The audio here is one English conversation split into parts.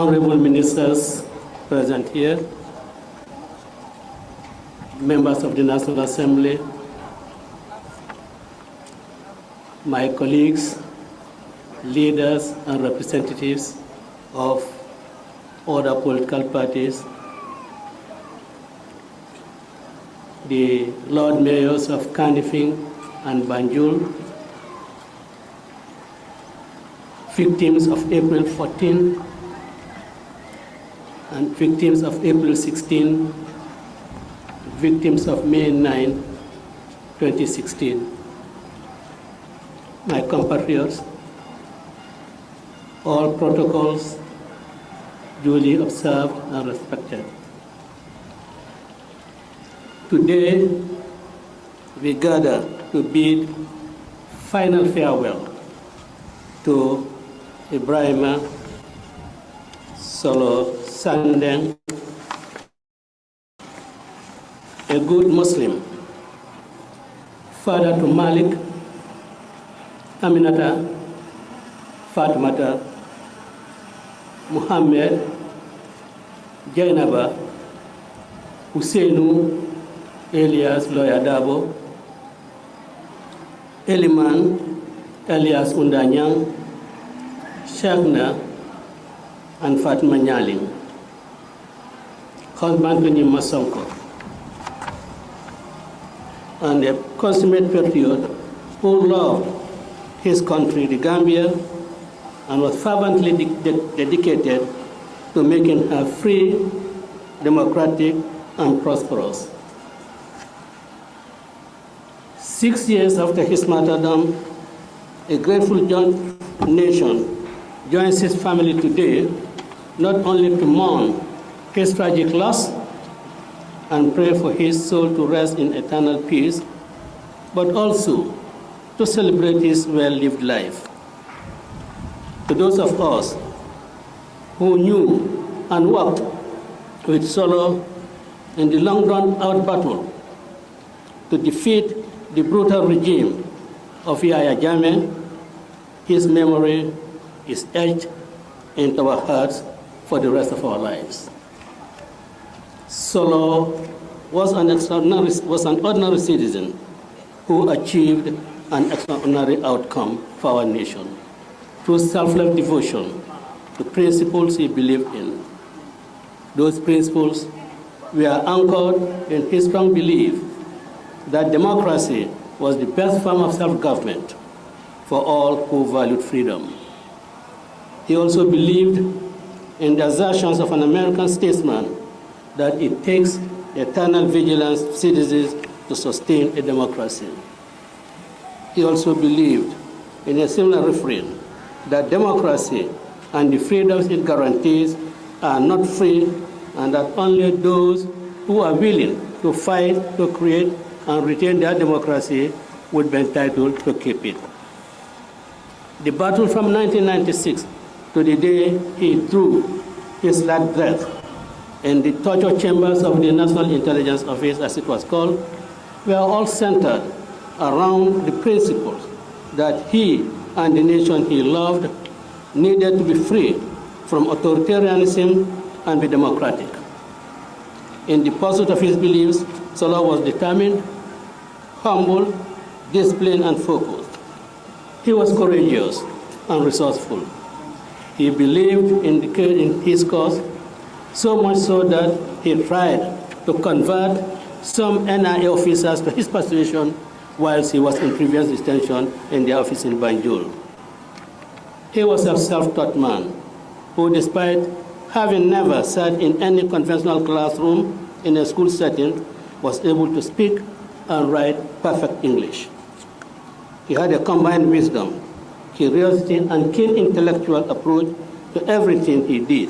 honorable ministers present here, members of the National Assembly, my colleagues, leaders and representatives of other political parties, the Lord Mayors of Kanifing and Banjul, victims of April 14 and victims of April 16, victims of May 9, 2016. My compatriots, all protocols duly observed and respected. Today, we gather to bid final farewell to Ibrahima Solo Sandeng, a good Muslim, father to Malik, Aminata, Fatimata, Muhammad, Jainaba, Ousainou Darboe, Eliman Elias Undanyang, Shagna, and Fatima Nyaling, husband to Nyima Sonko, and a consummate patriot who loved his country, the Gambia, and was fervently dedicated to making her free, democratic, and prosperous. 6 years after his martyrdom, a grateful nation joins his family today, not only to mourn his tragic loss and pray for his soul to rest in eternal peace, but also to celebrate his well-lived life. To those of us who knew and worked with Solo in the long drawn-out battle to defeat the brutal regime of Yahya Jammeh, his memory is etched into our hearts for the rest of our lives. Solo was an ordinary citizen who achieved an extraordinary outcome for our nation through selfless devotion to principles he believed in. Those principles were anchored in his strong belief that democracy was the best form of self-government for all who valued freedom. He also believed in the assertions of an American statesman that it takes eternal vigilance of citizens to sustain a democracy. He also believed in a similar refrain that democracy and the freedoms it guarantees are not free, and that only those who are willing to fight to create and retain their democracy would be entitled to keep it. The battle from 1996 to the day he drew his last breath in the torture chambers of the National Intelligence Office, as it was called, were all centered around the principles that he and the nation he loved needed to be free from authoritarianism and be democratic. In the pursuit of his beliefs, Solo was determined, humble, disciplined, and focused. He was courageous and resourceful. He believed in his cause, so much so that he tried to convert some NIA officers to his persuasion whilst he was in previous detention in the office in Banjul. He was a self-taught man who, despite having never sat in any conventional classroom in a school setting, was able to speak and write perfect English. He had a combined wisdom, curiosity, and keen intellectual approach to everything he did.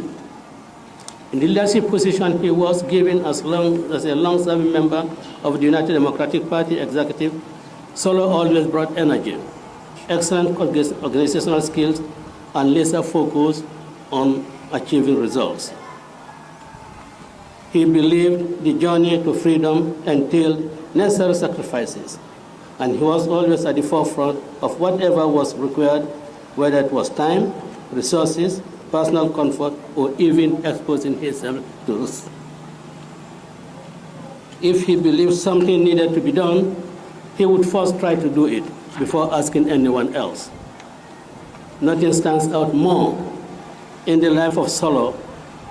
In the leadership position he was given as a long-serving member of the United Democratic Party executive, Solo always brought energy, excellent organizational skills, and laser focus on achieving results. He believed the journey to freedom entailed necessary sacrifices, and he was always at the forefront of whatever was required, whether it was time, resources, personal comfort or even exposing himself to risk. If he believed something needed to be done, he would first try to do it before asking anyone else. Nothing stands out more in the life of Solo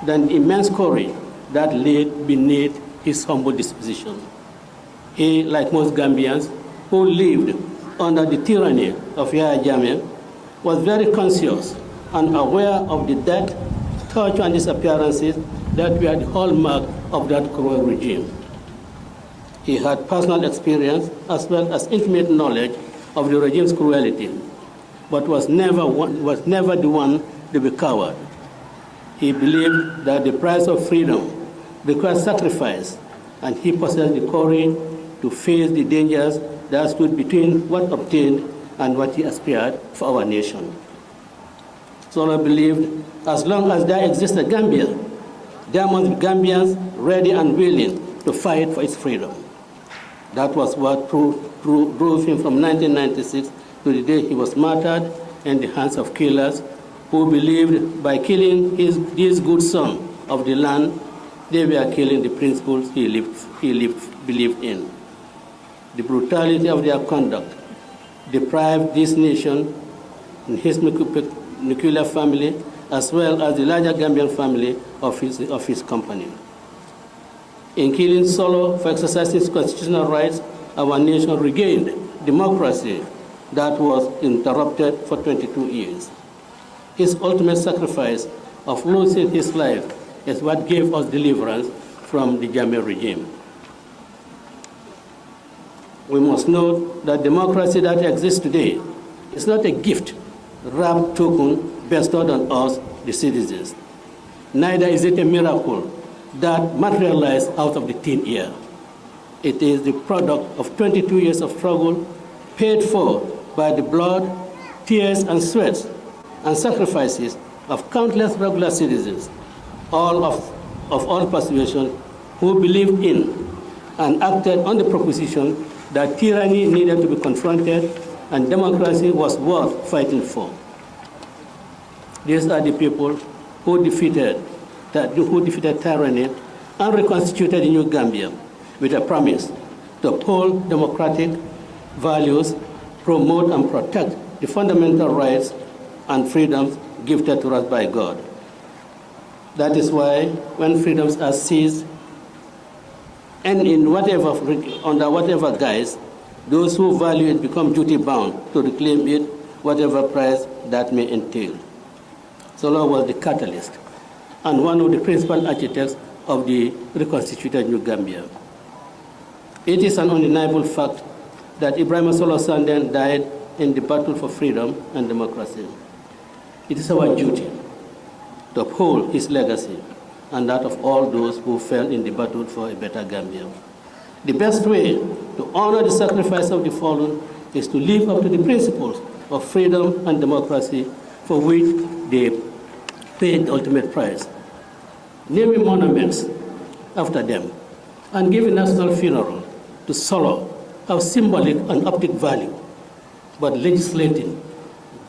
than the immense courage that lay beneath his humble disposition. He, like most Gambians who lived under the tyranny of Yahya Jammeh, was very conscious and aware of the death, torture, and disappearances that were the hallmark of that cruel regime. He had personal experience as well as intimate knowledge of the regime's cruelty, but was never the one to be coward. He believed that the price of freedom required sacrifice, and he possessed the courage to face the dangers that stood between what obtained and what he aspired for our nation. Solo believed as long as there existed Gambia, there must be Gambians ready and willing to fight for its freedom. That was what drove him from 1996 to the day he was martyred in the hands of killers who believed by killing this good son of the land, they were killing the principles he believed in. The brutality of their conduct deprived this nation and his nuclear family, as well as the larger Gambian family, of his company. In killing Solo for exercising his constitutional rights, our nation regained democracy that was interrupted for 22 years. His ultimate sacrifice of losing his life is what gave us deliverance from the Jammeh regime. We must note that democracy that exists today is not a gift, wrapped token bestowed on us, the citizens. Neither is it a miracle that materialized out of the thin air. It is the product of 22 years of struggle, paid for by the blood, tears, and sweat, and sacrifices of countless regular citizens, all of all persuasion, who believed in and acted on the proposition that tyranny needed to be confronted and democracy was worth fighting for. These are the people who defeated tyranny and reconstituted the new Gambia with a promise to uphold democratic values, promote and protect the fundamental rights and freedoms gifted to us by God. That is why when freedoms are seized, and under whatever guise, those who value it become duty-bound to reclaim it, whatever price that may entail. Solo was the catalyst and one of the principal architects of the reconstituted New Gambia. It is an undeniable fact that Ibrahim Solo Sandeng died in the battle for freedom and democracy. It is our duty to uphold his legacy and that of all those who fell in the battle for a better Gambia. The best way to honor the sacrifice of the fallen is to live up to the principles of freedom and democracy for which they paid the ultimate price. Naming monuments after them and giving national funeral to Solo have symbolic and optic value, but legislating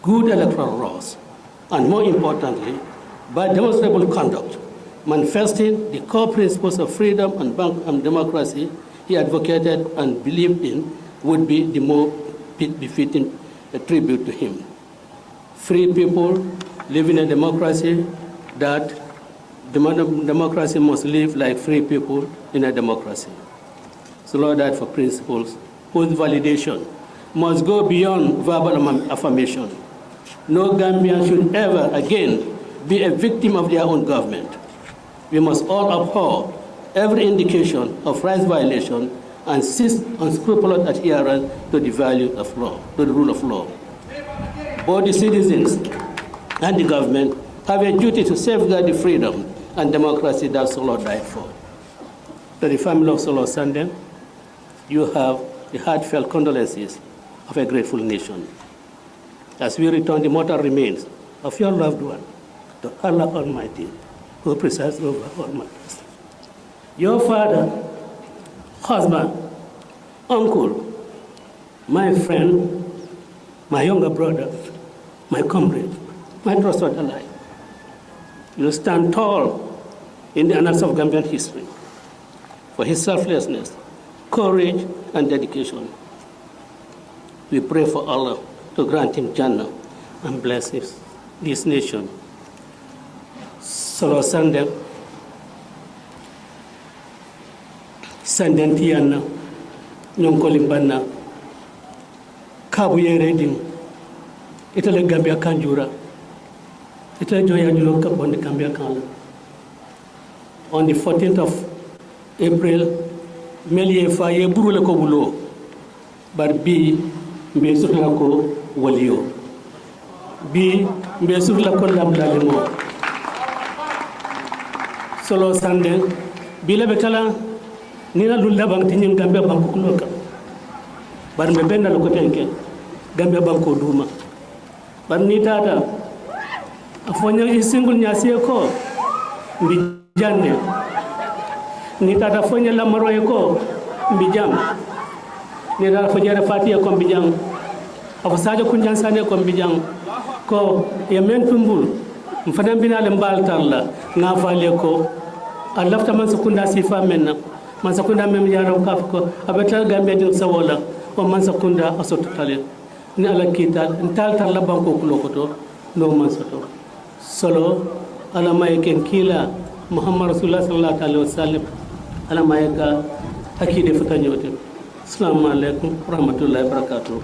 good electoral laws, and more importantly, by demonstrable conduct, manifesting the core principles of freedom and democracy he advocated and believed in, would be the more befitting tribute to him. Free people live in a democracy that democracy must live like free people in a democracy. Solo died for principles whose validation must go beyond verbal affirmation. No Gambian should ever again be a victim of their own government. We must all abhor every indication of rights violation and insist on scrupulous adherence to the value of law, to the rule of law. Both the citizens and the government have a duty to safeguard the freedom and democracy that Solo died for. To the family of Solo Sandeng, you have the heartfelt condolences of a grateful nation. As we return the mortal remains of your loved one to Allah Almighty, who presides over all matters. Your father, husband, uncle, my friend, my younger brother, my comrade, my trusted ally, will stand tall in the annals of Gambian history for his selflessness, courage, and dedication. We pray for Allah to grant him Jannah and bless this nation. Solo Sandeng, Sandeng Tiana, Nyonkolimbana, Kabuye Reading, Italy Gambia Kanjura, Italy Joya Juloka on the Gambia Kala. On the 14th of April, Melie Faye Burule Kobulo, but B. Mbesukla ko walio. B. Mbesukla ko lamlalimo. Solo Sandeng, bila betala, nina lulla bang tinyim Gambia banko kuloka. Bar mbebenda loko tenke, Gambia banko duma. Bar ni tata, afonya isingul nyasiye ko, mbijane. Ni tata afonya lamaroye ko, mbijam. Ni tata afonya fatiya ko mbijam. Afosajo kunjan sane ko mbijam. Ko yemen tumbul, mfadam binale mbaltarla, ngafale ko, alafta man sakunda sifa menna. Man sakunda mem yaro kafko, abetal Gambia din sawola, o man sakunda asotale. Ni ala kita, ntal tarla banko kulokoto, no man soto. Solo ala mayken kila Muhammad Rasulullah sallallahu alaihi wasallam ala mayka akide futanyote. Assalamu alaikum warahmatullahi wabarakatuh.